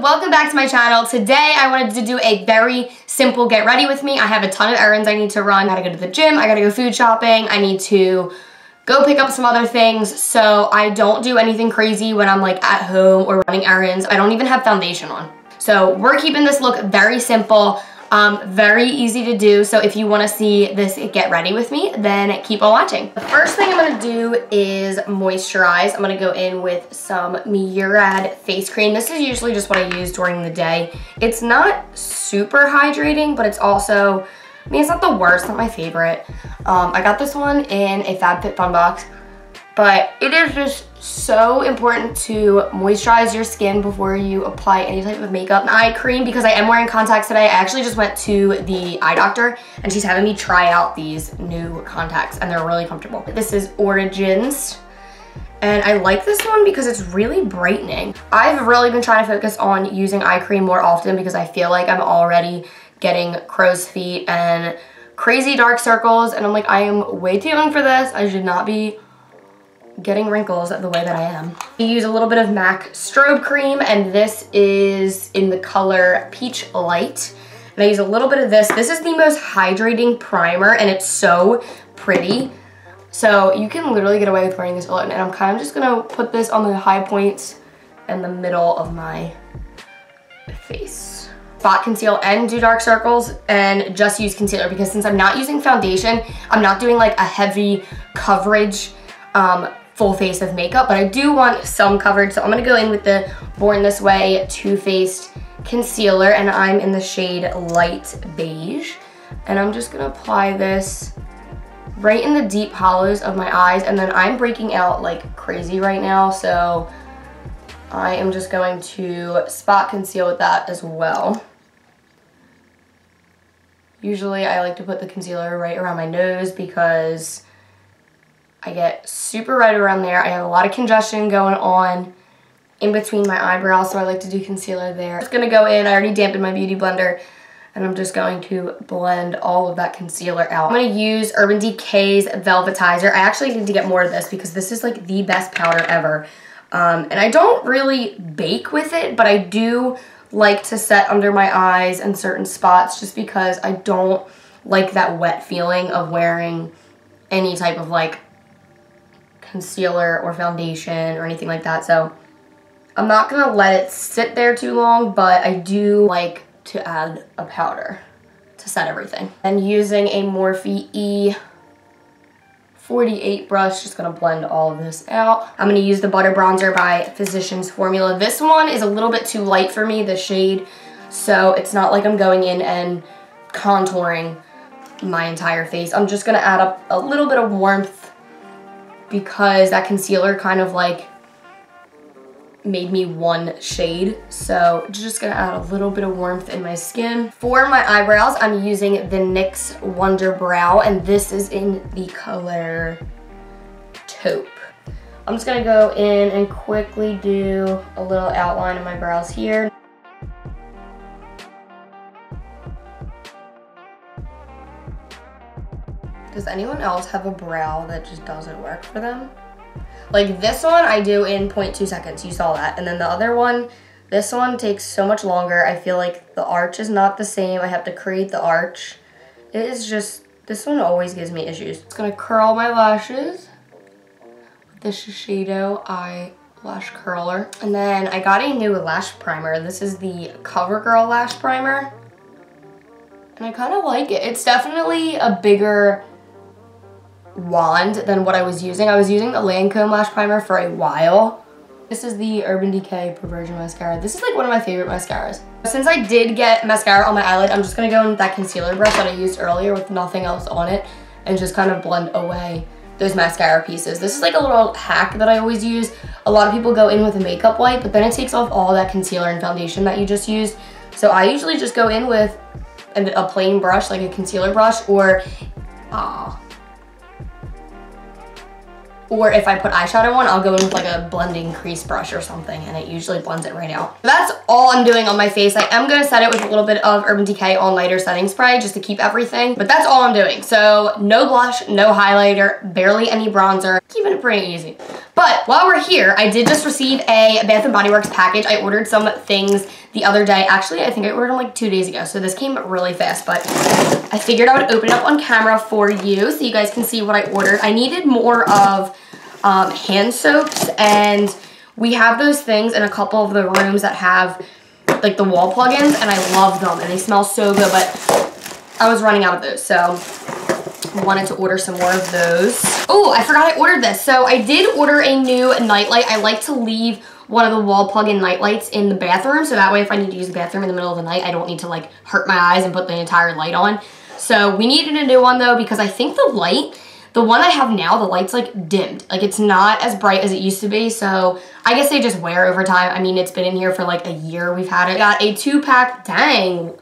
welcome back to my channel. Today I wanted to do a very simple get ready with me. I have a ton of errands I need to run. I gotta go to the gym, I gotta go food shopping, I need to go pick up some other things, so I don't do anything crazy when I'm like at home or running errands. I don't even have foundation on. So we're keeping this look very simple, very easy to do. So if you wanna see this get ready with me, then keep on watching. The first thing I'm gonna do is moisturize. I'm gonna go in with some Murad face cream. This is usually just what I use during the day. It's not super hydrating, but it's also, I mean, it's not the worst, not my favorite. I got this one in a FabFitFun box, but it is just so important to moisturize your skin before you apply any type of makeup. Eye cream, because I am wearing contacts today. I actually just went to the eye doctor and she's having me try out these new contacts and they're really comfortable. This is Origins. And I like this one because it's really brightening. I've really been trying to focus on using eye cream more often because I feel like I'm already getting crow's feet and crazy dark circles, and I'm like, I am way too young for this. I should not be getting wrinkles the way that I am. I use a little bit of MAC strobe cream, and this is in the color Peach Light. And I use a little bit of this. This is the most hydrating primer, and it's so pretty. So you can literally get away with wearing this alone, and I'm kind of just gonna put this on the high points and the middle of my face. Spot conceal and do dark circles, and just use concealer because since I'm not using foundation, I'm not doing like a heavy coverage full face of makeup, but I do want some coverage, so I'm gonna go in with the Born This Way Too Faced concealer, and I'm in the shade Light Beige, and I'm just gonna apply this right in the deep hollows of my eyes, and then I'm breaking out like crazy right now, so I am just going to spot conceal with that as well. Usually I like to put the concealer right around my nose because I get super red around there. I have a lot of congestion going on in between my eyebrows, so I like to do concealer there. I'm just gonna go in, I already dampened my beauty blender, and I'm just going to blend all of that concealer out. I'm gonna use Urban Decay's Velvetizer. I actually need to get more of this because this is like the best powder ever. And I don't really bake with it, but I do like to set under my eyes and certain spots just because I don't like that wet feeling of wearing any type of like concealer or foundation or anything like that. So I'm not gonna let it sit there too long, but I do like to add a powder to set everything. And using a Morphe E48 brush, just gonna blend all of this out. I'm gonna use the Butter Bronzer by Physicians Formula. This one is a little bit too light for me, the shade, so it's not like I'm going in and contouring my entire face. I'm just gonna add up a little bit of warmth because that concealer kind of like made me one shade, so just gonna add a little bit of warmth in my skin. For my eyebrows, I'm using the NYX Wonder Brow, and this is in the color Taupe. I'm just gonna go in and quickly do a little outline of my brows here. Does anyone else have a brow that just doesn't work for them? Like this one I do in 0.2 seconds, you saw that. And then the other one, this one takes so much longer. I feel like the arch is not the same. I have to create the arch. It is just, this one always gives me issues. Just gonna curl my lashes with the Shiseido eyelash curler. And then I got a new lash primer. This is the CoverGirl lash primer. And I kind of like it. It's definitely a bigger wand than what I was using. I was using the Lancome lash primer for a while. This is the Urban Decay Perversion Mascara. This is like one of my favorite mascaras. Since I did get mascara on my eyelid, I'm just gonna go in with that concealer brush that I used earlier with nothing else on it and just kind of blend away those mascara pieces. This is like a little hack that I always use. A lot of people go in with a makeup wipe, but then it takes off all that concealer and foundation that you just used. So I usually just go in with a plain brush, like a concealer brush, or Or if I put eyeshadow on, I'll go in with like a blending crease brush or something, and it usually blends it right out. That's all I'm doing on my face. I am gonna set it with a little bit of Urban Decay All-Nighter Setting Spray just to keep everything, but that's all I'm doing. So no blush, no highlighter, barely any bronzer, keeping it pretty easy. But while we're here, I did just receive a Bath & Body Works package. I ordered some things the other day. Actually, I think I ordered them like 2 days ago, so this came really fast, but I figured I would open it up on camera for you so you guys can see what I ordered. I needed more of hand soaps, and we have those things in a couple of the rooms that have like the wall plugins, and I love them, and they smell so good, but I was running out of those, so I wanted to order some more of those. Oh, I forgot I ordered this. So I did order a new nightlight. I like to leave one of the wall plug-in nightlights in the bathroom, so that way if I need to use the bathroom in the middle of the night, I don't need to like hurt my eyes and put the entire light on. So we needed a new one though, because I think the light, the one I have now, the light's like dimmed. Like it's not as bright as it used to be, so I guess they just wear over time. I mean, it's been in here for like a year we've had it. Got a 2-pack, dang.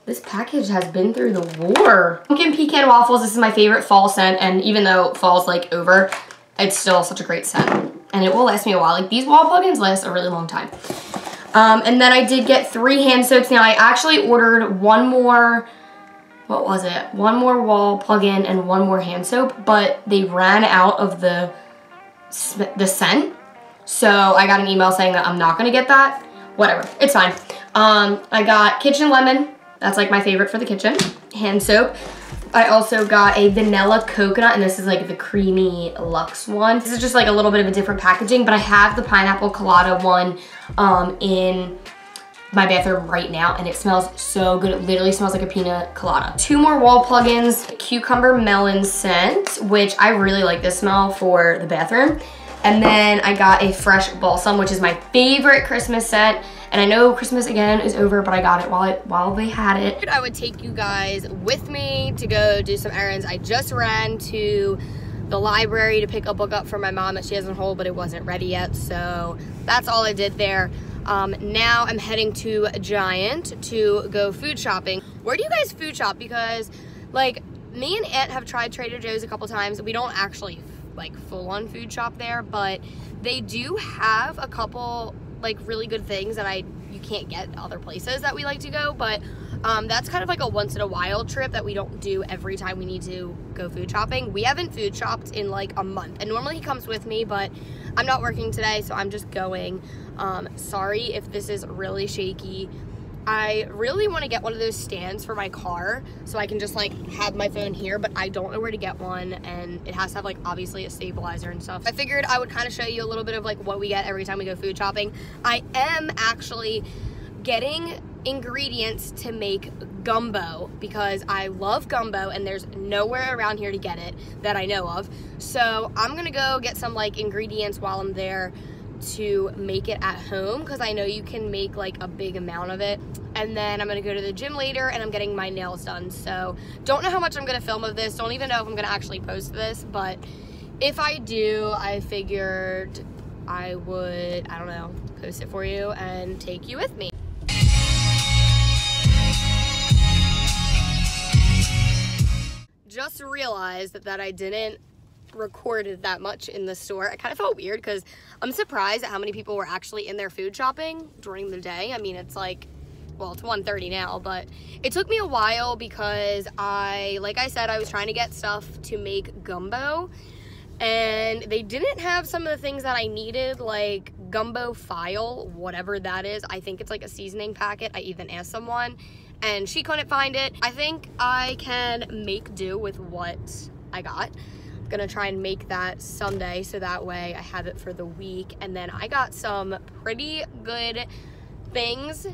This package has been through the war. Pumpkin pecan waffles, this is my favorite fall scent, and even though fall's like over, it's still such a great scent. And it will last me a while. Like these wall plugins last a really long time. And then I did get 3 hand soaps. Now I actually ordered one more, what was it? One more wall plug-in and one more hand soap, but they ran out of the scent. So I got an email saying that I'm not gonna get that. Whatever, it's fine. I got Kitchen Lemon. That's like my favorite for the kitchen. Hand soap. I also got a vanilla coconut, and this is like the creamy luxe one. This is just like a little bit of a different packaging, but I have the pineapple colada one in my bathroom right now, and it smells so good. It literally smells like a pina colada. 2 more wall plugins, cucumber melon scent, which I really like this smell for the bathroom. And then I got a fresh balsam, which is my favorite Christmas scent. And I know Christmas again is over, but I got it while they had it. I would take you guys with me to go do some errands. I just ran to the library to pick a book up for my mom that she has on hold, but it wasn't ready yet. So that's all I did there. Now I'm heading to Giant to go food shopping. Where do you guys food shop? Because like me and Aunt have tried Trader Joe's a couple times. We don't actually like full on food shop there, but they do have a couple like really good things that you can't get other places that we like to go, but that's kind of like a once in a while trip that we don't do every time we need to go food shopping. We haven't food shopped in like a month, and normally he comes with me, but I'm not working today, so I'm just going. Sorry if this is really shaky. I really want to get one of those stands for my car so I can just like have my phone here, but I don't know where to get one, and it has to have like obviously a stabilizer and stuff. I figured I would kind of show you a little bit of like what we get every time we go food shopping. I am actually getting ingredients to make gumbo because I love gumbo and there's nowhere around here to get it that I know of. So I'm gonna go get some like ingredients while I'm there to make it at home, because I know you can make like a big amount of it. And then I'm gonna go to the gym later and I'm getting my nails done. So don't know how much I'm gonna film of this, don't even know if I'm gonna actually post this, but if I do, I figured I would, I don't know, post it for you and take you with me. Just realized that I didn't recorded that much in the store. I kind of felt weird because I'm surprised at how many people were actually in there food shopping during the day. I mean, it's like, well, it's 1:30 now, but it took me a while because like I said, I was trying to get stuff to make gumbo, and they didn't have some of the things that I needed, like gumbo file, whatever that is. I think it's like a seasoning packet. I even asked someone and she couldn't find it. I think I can make do with what I got. I'm gonna try and make that Sunday so that way I have it for the week. And then I got some pretty good things.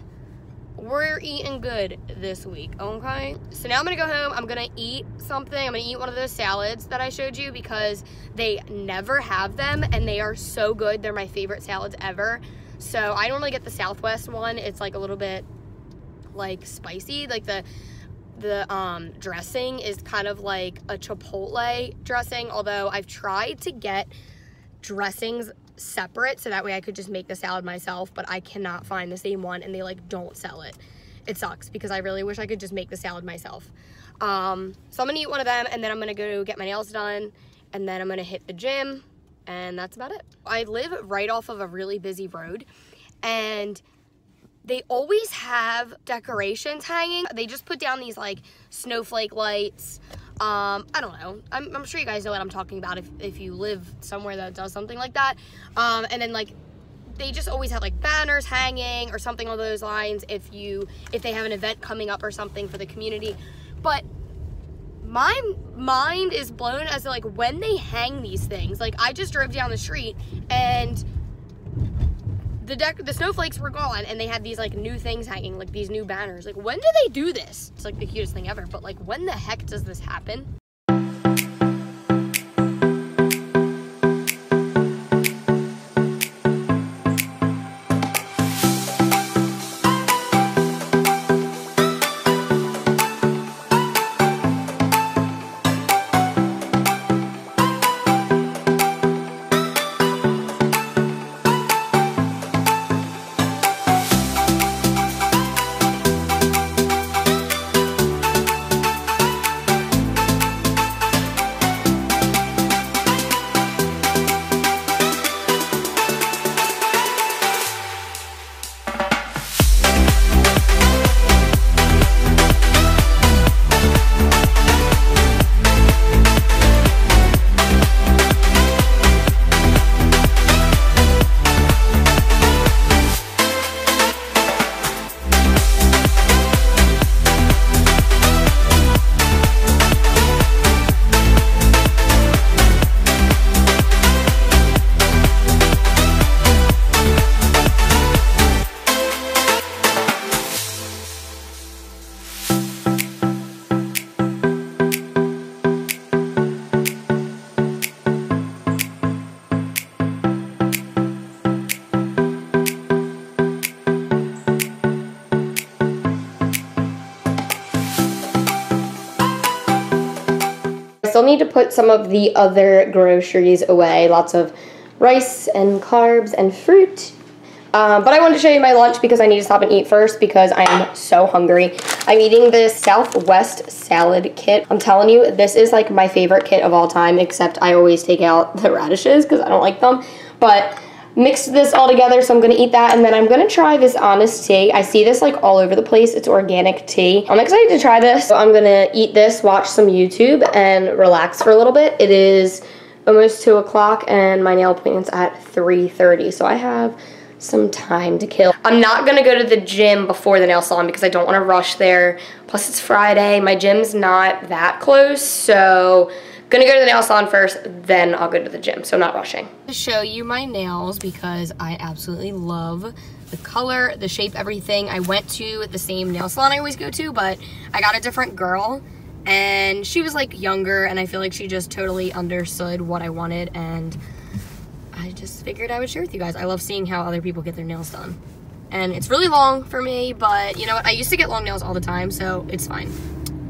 We're eating good this week, okay? So now I'm gonna go home, I'm gonna eat something. I'm gonna eat one of those salads that I showed you because they never have them and they are so good. They're my favorite salads ever. So I normally get the Southwest one. It's like a little bit like spicy, like the dressing is kind of like a chipotle dressing, although I've tried to get dressings separate so that way I could just make the salad myself, but I cannot find the same one and they like don't sell it. It sucks because I really wish I could just make the salad myself. So I'm gonna eat one of them and then I'm gonna go get my nails done and then I'm gonna hit the gym, and that's about it. I live right off of a really busy road, and they always have decorations hanging. They just put down these like snowflake lights. I don't know. I'm sure you guys know what I'm talking about if you live somewhere that does something like that. And then like they just always have like banners hanging or something along those lines if they have an event coming up or something for the community. But my mind is blown as to like when they hang these things. Like I just drove down the street and the snowflakes were gone and they had these like new things hanging, like these new banners. Like when do they do this? It's like the cutest thing ever, but like when the heck does this happen? Still need to put some of the other groceries away. Lots of rice and carbs and fruit. But I wanted to show you my lunch because I need to stop and eat first because I am so hungry. I'm eating this Southwest salad kit. I'm telling you, this is like my favorite kit of all time, except I always take out the radishes because I don't like them. But mixed this all together, so I'm gonna eat that, and then I'm gonna try this Honest tea. I see this like all over the place. It's organic tea. I'm excited to try this. So I'm gonna eat this, watch some YouTube, and relax for a little bit. It is almost 2 o'clock, and my nail appointment's at 3:30, so I have some time to kill. I'm not gonna go to the gym before the nail salon because I don't wanna rush there. Plus it's Friday. My gym's not that close, so gonna go to the nail salon first, then I'll go to the gym, so not rushing. To show you my nails because I absolutely love the color, the shape, everything. I went to the same nail salon I always go to, but I got a different girl, and she was like younger, and I feel like she just totally understood what I wanted, and I just figured I would share with you guys. I love seeing how other people get their nails done. And it's really long for me, but you know what? I used to get long nails all the time, so it's fine.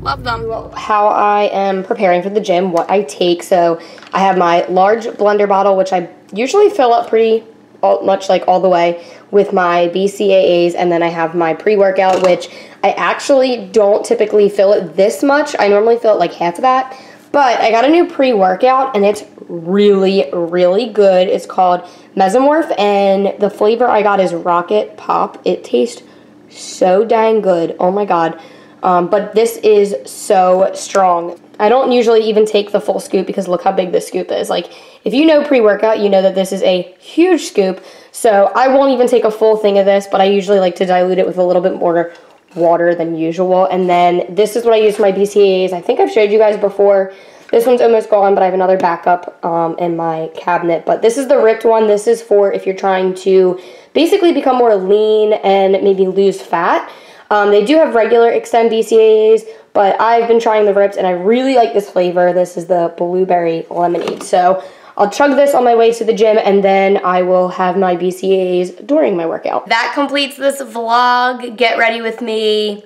Love them. How I am preparing for the gym, what I take. So I have my large blender bottle, which I usually fill up pretty much like all the way with my BCAAs, and then I have my pre-workout, which I actually don't typically fill it this much. I normally fill it like half of that, but I got a new pre-workout, and it's really, really good. It's called Mesomorph, and the flavor I got is Rocket Pop. It tastes so dang good. Oh my god. But this is so strong. I don't usually even take the full scoop because look how big this scoop is. Like, if you know pre-workout, you know that this is a huge scoop. So I won't even take a full thing of this, but I usually like to dilute it with a little bit more water than usual. And then this is what I use for my BCAAs. I think I've showed you guys before. This one's almost gone, but I have another backup in my cabinet. But this is the ripped one. This is for if you're trying to basically become more lean and maybe lose fat. They do have regular Extend BCAAs, but I've been trying the ripped, and I really like this flavor. This is the blueberry lemonade. So I'll chug this on my way to the gym, and then I will have my BCAAs during my workout. That completes this vlog. Get ready with me.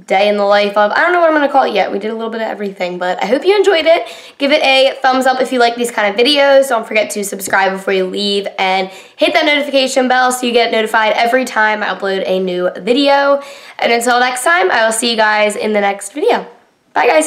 Day in the life of, I don't know what I'm going to call it yet. We did a little bit of everything, but I hope you enjoyed it. Give it a thumbs up if you like these kind of videos. Don't forget to subscribe before you leave and hit that notification bell so you get notified every time I upload a new video. And until next time, I will see you guys in the next video. Bye, guys.